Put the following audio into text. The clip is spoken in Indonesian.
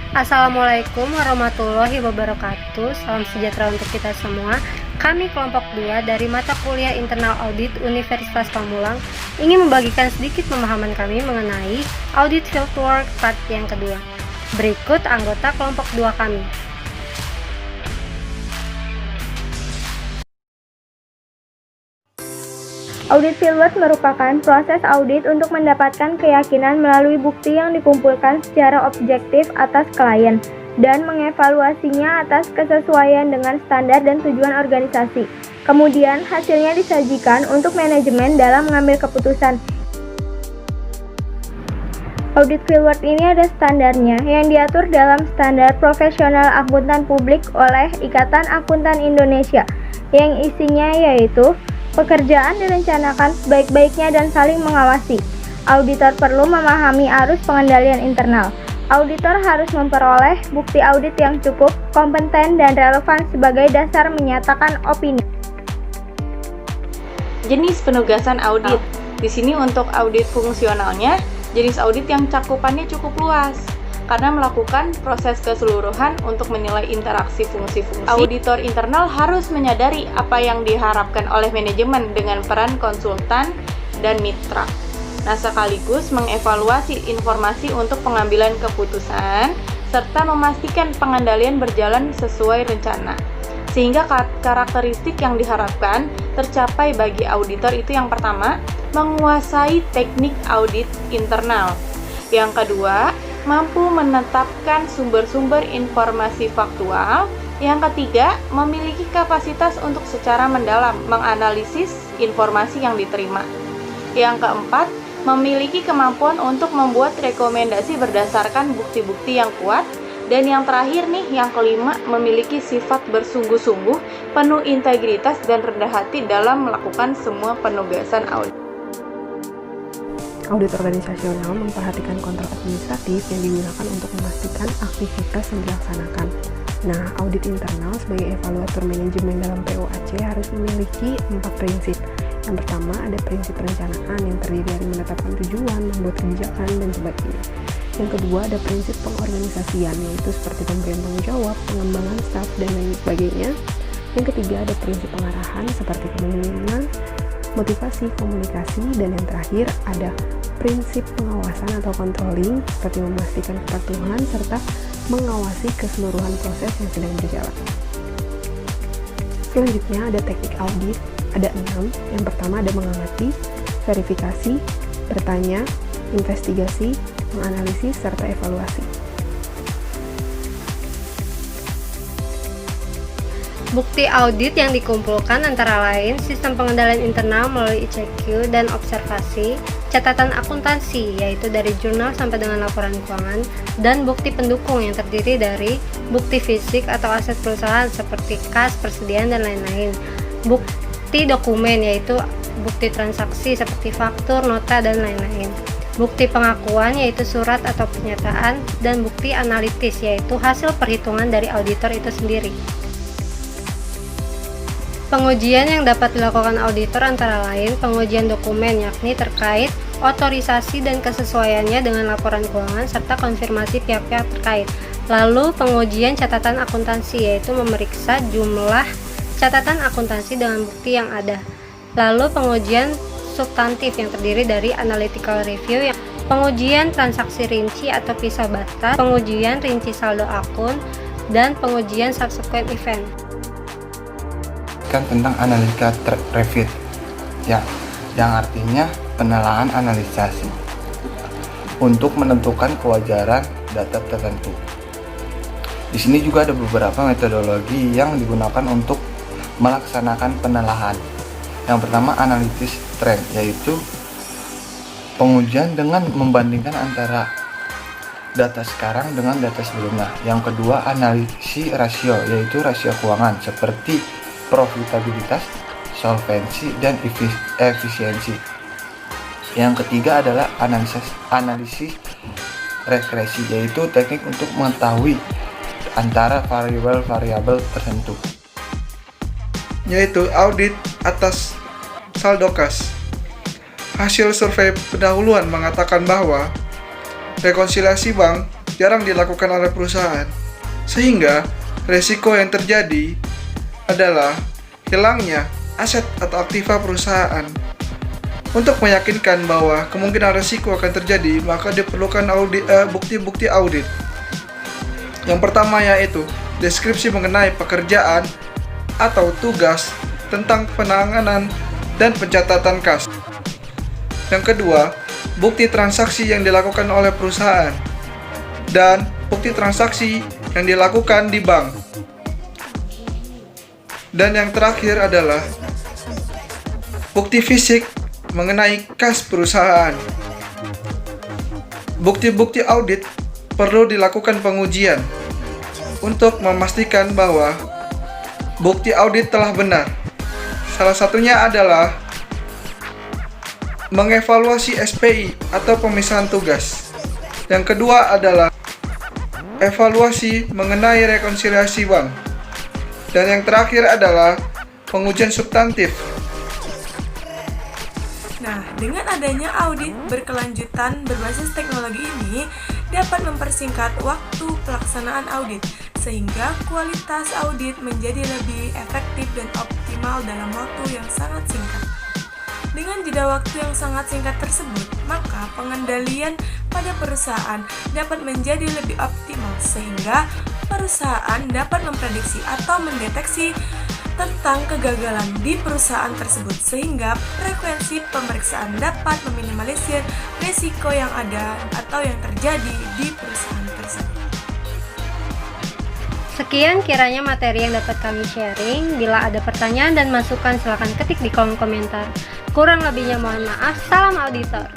Assalamualaikum warahmatullahi wabarakatuh. Salam sejahtera untuk kita semua. Kami kelompok 2 dari mata kuliah Internal Audit Universitas Pamulang ingin membagikan sedikit pemahaman kami mengenai Audit Fieldwork part yang kedua. Berikut anggota kelompok 2 kami. Audit fieldwork merupakan proses audit untuk mendapatkan keyakinan melalui bukti yang dikumpulkan secara objektif atas klien dan mengevaluasinya atas kesesuaian dengan standar dan tujuan organisasi. Kemudian, hasilnya disajikan untuk manajemen dalam mengambil keputusan. Audit fieldwork ini ada standarnya yang diatur dalam Standar Profesional Akuntan Publik oleh Ikatan Akuntan Indonesia, yang isinya yaitu pekerjaan direncanakan sebaik-baiknya dan saling mengawasi. Auditor perlu memahami arus pengendalian internal. Auditor harus memperoleh bukti audit yang cukup, kompeten, dan relevan sebagai dasar menyatakan opini. Jenis penugasan audit. Di sini untuk audit fungsionalnya, jenis audit yang cakupannya cukup luas karena melakukan proses keseluruhan untuk menilai interaksi fungsi-fungsi. Auditor internal harus menyadari apa yang diharapkan oleh manajemen dengan peran konsultan dan mitra. Nah, sekaligus mengevaluasi informasi untuk pengambilan keputusan serta memastikan pengendalian berjalan sesuai rencana. Sehingga karakteristik yang diharapkan tercapai bagi auditor itu yang pertama, menguasai teknik audit internal. Yang kedua, mampu menetapkan sumber-sumber informasi faktual. Yang ketiga, memiliki kapasitas untuk secara mendalam menganalisis informasi yang diterima. Yang keempat, memiliki kemampuan untuk membuat rekomendasi berdasarkan bukti-bukti yang kuat. Dan yang terakhir nih, yang kelima, memiliki sifat bersungguh-sungguh, penuh integritas dan rendah hati dalam melakukan semua penugasan audit. Audit organisasional memperhatikan kontrol administratif yang digunakan untuk memastikan aktivitas yang dilaksanakan. Nah, audit internal sebagai evaluator manajemen dalam POAC harus memiliki 4 prinsip. Yang pertama, ada prinsip perencanaan yang terdiri dari menetapkan tujuan, membuat kebijakan, dan sebagainya. Yang kedua, ada prinsip pengorganisasian, yaitu seperti pemberian tanggung jawab, pengembangan staf, dan lain sebagainya. Yang ketiga, ada prinsip pengarahan seperti kepemimpinan, motivasi, komunikasi, dan yang terakhir ada prinsip pengawasan atau controlling seperti memastikan kepatuhan serta mengawasi keseluruhan proses yang sedang berjalan. Selanjutnya ada teknik audit, ada 6. Yang pertama ada mengamati, verifikasi, bertanya, investigasi, menganalisis, serta evaluasi. Bukti audit yang dikumpulkan antara lain sistem pengendalian internal melalui ICQ dan observasi, catatan akuntansi yaitu dari jurnal sampai dengan laporan keuangan, dan bukti pendukung yang terdiri dari bukti fisik atau aset perusahaan seperti kas, persediaan, dan lain-lain. Bukti dokumen yaitu bukti transaksi seperti faktur, nota, dan lain-lain. Bukti pengakuan yaitu surat atau pernyataan, dan bukti analitis yaitu hasil perhitungan dari auditor itu sendiri. Pengujian yang dapat dilakukan auditor antara lain pengujian dokumen yakni terkait otorisasi dan kesesuaiannya dengan laporan keuangan serta konfirmasi pihak-pihak terkait. Lalu pengujian catatan akuntansi yaitu memeriksa jumlah catatan akuntansi dengan bukti yang ada. Lalu pengujian substantif yang terdiri dari analytical review, pengujian transaksi rinci atau pisah batas, pengujian rinci saldo akun, dan pengujian subsequent event. Tentang analytical review ya, yang artinya penelaahan analisasi untuk menentukan kewajaran data tertentu. Di sini juga ada beberapa metodologi yang digunakan untuk melaksanakan penelaahan. Yang pertama analisis trend, yaitu pengujian dengan membandingkan antara data sekarang dengan data sebelumnya. Yang kedua analisis rasio, yaitu rasio keuangan seperti profitabilitas, solvensi, dan efisiensi. Yang ketiga adalah analisis regresi, yaitu teknik untuk mengetahui antara variabel-variabel tertentu. Yaitu audit atas saldo kas. Hasil survei pendahuluan mengatakan bahwa rekonsiliasi bank jarang dilakukan oleh perusahaan, sehingga resiko yang terjadi adalah hilangnya aset atau aktiva perusahaan. Untuk meyakinkan bahwa kemungkinan resiko akan terjadi, maka diperlukan bukti-bukti audit. Yang pertama yaitu deskripsi mengenai pekerjaan atau tugas tentang penanganan dan pencatatan kas. Yang kedua, bukti transaksi yang dilakukan oleh perusahaan dan bukti transaksi yang dilakukan di bank. Dan yang terakhir adalah bukti fisik mengenai kas perusahaan. Bukti-bukti audit perlu dilakukan pengujian untuk memastikan bahwa bukti audit telah benar. Salah satunya adalah mengevaluasi SPI atau pemisahan tugas. Yang kedua adalah evaluasi mengenai rekonsiliasi bank. Dan yang terakhir adalah pengujian substantif. Nah, dengan adanya audit berkelanjutan berbasis teknologi ini dapat mempersingkat waktu pelaksanaan audit, sehingga kualitas audit menjadi lebih efektif dan optimal dalam waktu yang sangat singkat. Dengan jeda waktu yang sangat singkat tersebut, maka pengendalian pada perusahaan dapat menjadi lebih optimal, sehingga perusahaan dapat memprediksi atau mendeteksi tentang kegagalan di perusahaan tersebut, sehingga frekuensi pemeriksaan dapat meminimalisir risiko yang ada atau yang terjadi di perusahaan tersebut. Sekian kiranya materi yang dapat kami sharing. Bila ada pertanyaan dan masukan, silakan ketik di kolom komentar. Kurang lebihnya mohon maaf. Salam auditor.